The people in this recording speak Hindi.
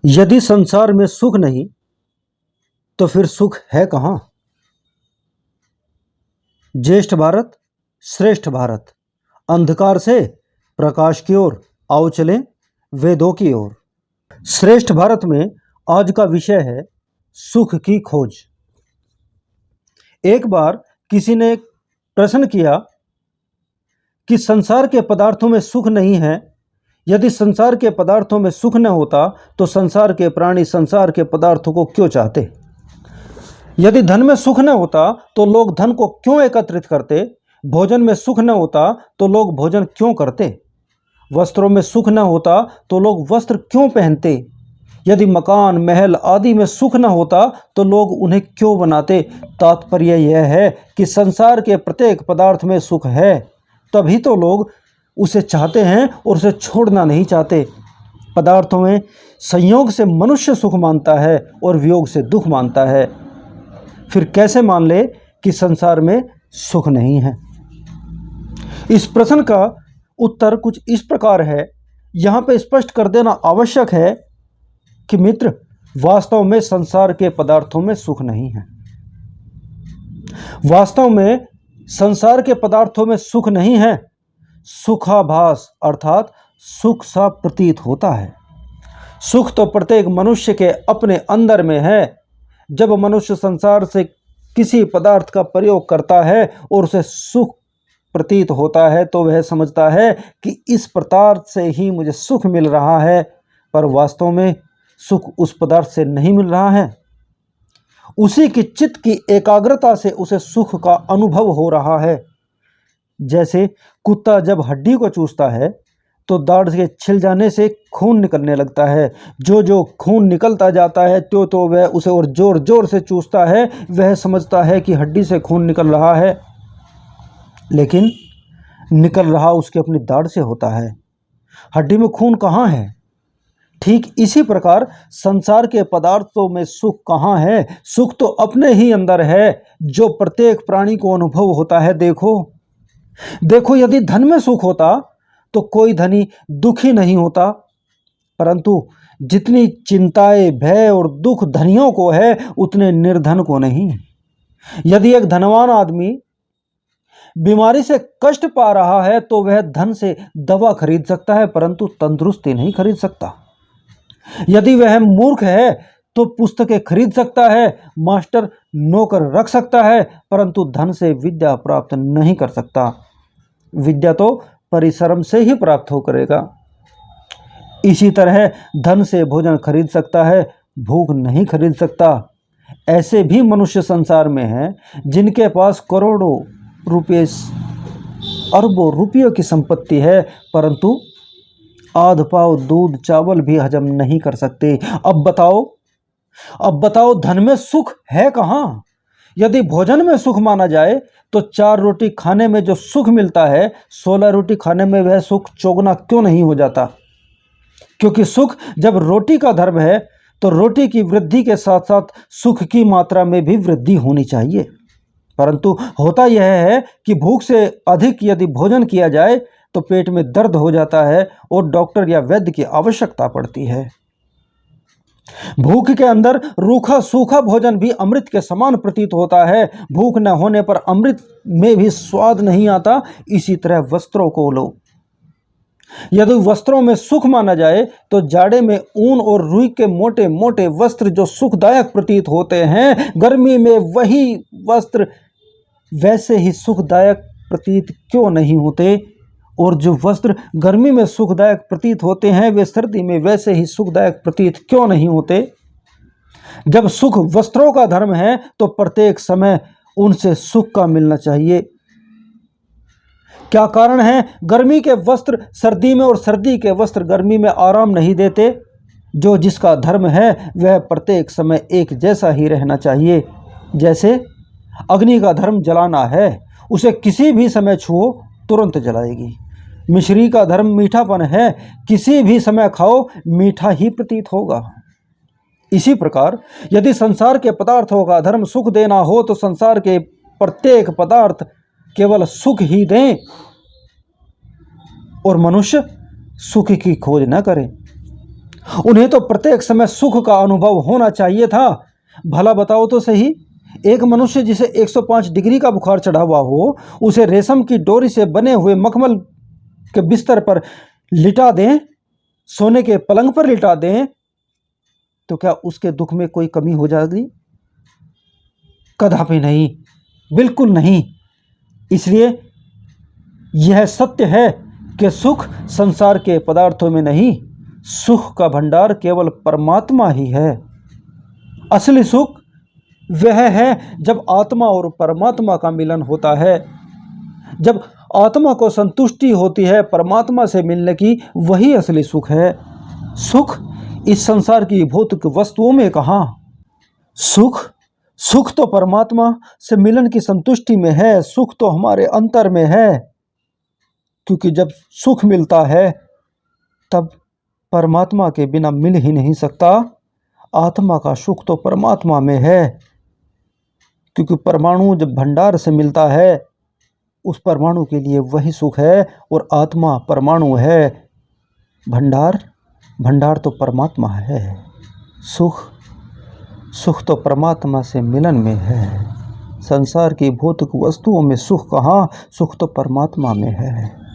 यदि संसार में सुख नहीं तो फिर सुख है कहाँ। ज्येष्ठ भारत श्रेष्ठ भारत, अंधकार से प्रकाश की ओर आओ चलें वेदों की ओर। श्रेष्ठ भारत में आज का विषय है सुख की खोज। एक बार किसी ने प्रश्न किया कि संसार के पदार्थों में सुख नहीं है, यदि संसार के पदार्थों में सुख न होता तो संसार के प्राणी संसार के पदार्थों को क्यों चाहते। यदि धन में सुख न होता तो लोग धन को क्यों एकत्रित करते। भोजन में सुख न होता तो लोग भोजन क्यों करते। वस्त्रों में सुख न होता तो लोग वस्त्र क्यों पहनते। यदि मकान महल आदि में सुख न होता तो लोग उन्हें क्यों बनाते। तात्पर्य यह है कि संसार के प्रत्येक पदार्थ में सुख है, तभी तो लोग उसे चाहते हैं और उसे छोड़ना नहीं चाहते। पदार्थों में संयोग से मनुष्य सुख मानता है और वियोग से दुख मानता है, फिर कैसे मान ले कि संसार में सुख नहीं है। इस प्रश्न का उत्तर कुछ इस प्रकार है। यहाँ पे स्पष्ट कर देना आवश्यक है कि मित्र, वास्तव में संसार के पदार्थों में सुख नहीं है। वास्तव में संसार के पदार्थों में सुख नहीं है। सुखाभास अर्थात सुख सा प्रतीत होता है। सुख तो प्रत्येक मनुष्य के अपने अंदर में है। जब मनुष्य संसार से किसी पदार्थ का प्रयोग करता है और उसे सुख प्रतीत होता है तो वह समझता है कि इस पदार्थ से ही मुझे सुख मिल रहा है, पर वास्तव में सुख उस पदार्थ से नहीं मिल रहा है। उसी की चित्त की एकाग्रता से उसे सुख का अनुभव हो रहा है। जैसे कुत्ता जब हड्डी को चूसता है तो दाढ़ के छिल जाने से खून निकलने लगता है। जो जो खून निकलता जाता है तो वह उसे और जोर जोर से चूसता है। वह समझता है कि हड्डी से खून निकल रहा है, लेकिन निकल रहा उसके अपनी दाढ़ से होता है। हड्डी में खून कहाँ है। ठीक इसी प्रकार संसार के पदार्थों में सुख कहाँ है। सुख तो अपने ही अंदर है, जो प्रत्येक प्राणी को अनुभव होता है। देखो यदि धन में सुख होता तो कोई धनी दुखी नहीं होता, परंतु जितनी चिंताएं भय और दुख धनियों को है उतने निर्धन को नहीं। यदि एक धनवान आदमी बीमारी से कष्ट पा रहा है तो वह धन से दवा खरीद सकता है, परंतु तंदुरुस्ती नहीं खरीद सकता। यदि वह मूर्ख है तो पुस्तकें खरीद सकता है, मास्टर नौकर रख सकता है, परंतु धन से विद्या प्राप्त नहीं कर सकता। विद्या तो परिश्रम से ही प्राप्त हो करेगा। इसी तरह धन से भोजन खरीद सकता है, भूख नहीं खरीद सकता। ऐसे भी मनुष्य संसार में हैं जिनके पास करोड़ों रुपये अरबों रुपयों की संपत्ति है, परंतु आध पाव दूध चावल भी हजम नहीं कर सकते। अब बताओ धन में सुख है कहाँ। यदि भोजन में सुख माना जाए तो 4 रोटी खाने में जो सुख मिलता है 16 रोटी खाने में वह सुख चौगुना क्यों नहीं हो जाता। क्योंकि सुख जब रोटी का धर्म है तो रोटी की वृद्धि के साथ साथ सुख की मात्रा में भी वृद्धि होनी चाहिए। परंतु होता यह है कि भूख से अधिक यदि भोजन किया जाए तो पेट में दर्द हो जाता है और डॉक्टर या वैद्य की आवश्यकता पड़ती है। भूख के अंदर रूखा सूखा भोजन भी अमृत के समान प्रतीत होता है। भूख न होने पर अमृत में भी स्वाद नहीं आता। इसी तरह वस्त्रों को लो। यदि वस्त्रों में सुख माना जाए तो जाड़े में ऊन और रुई के मोटे मोटे वस्त्र जो सुखदायक प्रतीत होते हैं, गर्मी में वही वस्त्र वैसे ही सुखदायक प्रतीत क्यों नहीं होते। और जो वस्त्र गर्मी में सुखदायक प्रतीत होते हैं वे सर्दी में वैसे ही सुखदायक प्रतीत क्यों नहीं होते। जब सुख वस्त्रों का धर्म है तो प्रत्येक समय उनसे सुख का मिलना चाहिए। क्या कारण है गर्मी के वस्त्र सर्दी में और सर्दी के वस्त्र गर्मी में आराम नहीं देते। जो जिसका धर्म है वह प्रत्येक समय एक जैसा ही रहना चाहिए। जैसे अग्नि का धर्म जलाना है, उसे किसी भी समय छुओ तुरंत जलाएगी। मिश्री का धर्म मीठापन है, किसी भी समय खाओ मीठा ही प्रतीत होगा। इसी प्रकार यदि संसार के पदार्थों का धर्म सुख देना हो तो संसार के प्रत्येक पदार्थ केवल सुख ही दें और मनुष्य सुख की खोज न करे। उन्हें तो प्रत्येक समय सुख का अनुभव होना चाहिए था। भला बताओ तो सही, एक मनुष्य जिसे 105 डिग्री का बुखार चढ़ा हुआ हो, उसे रेशम की डोरी से बने हुए मखमल के बिस्तर पर लिटा दें, सोने के पलंग पर लिटा दें, तो क्या उसके दुख में कोई कमी हो जाएगी? कदापि नहीं, बिल्कुल नहीं। इसलिए यह सत्य है कि सुख संसार के पदार्थों में नहीं, सुख का भंडार केवल परमात्मा ही है। असली सुख वह है जब आत्मा और परमात्मा का मिलन होता है, जब आत्मा को संतुष्टि होती है परमात्मा से मिलने की, वही असली सुख है। सुख इस संसार की भौतिक वस्तुओं में कहाँ। सुख तो परमात्मा से मिलन की संतुष्टि में है, सुख तो हमारे अंतर में है। क्योंकि जब सुख मिलता है तब परमात्मा के बिना मिल ही नहीं सकता। आत्मा का सुख तो परमात्मा में है, क्योंकि परमाणु जब भंडार से मिलता है, उस परमाणु के लिए वही सुख है, और आत्मा परमाणु है, भंडार तो परमात्मा है। सुख तो परमात्मा से मिलन में है। संसार की भौतिक वस्तुओं में सुख कहाँ, सुख तो परमात्मा में है।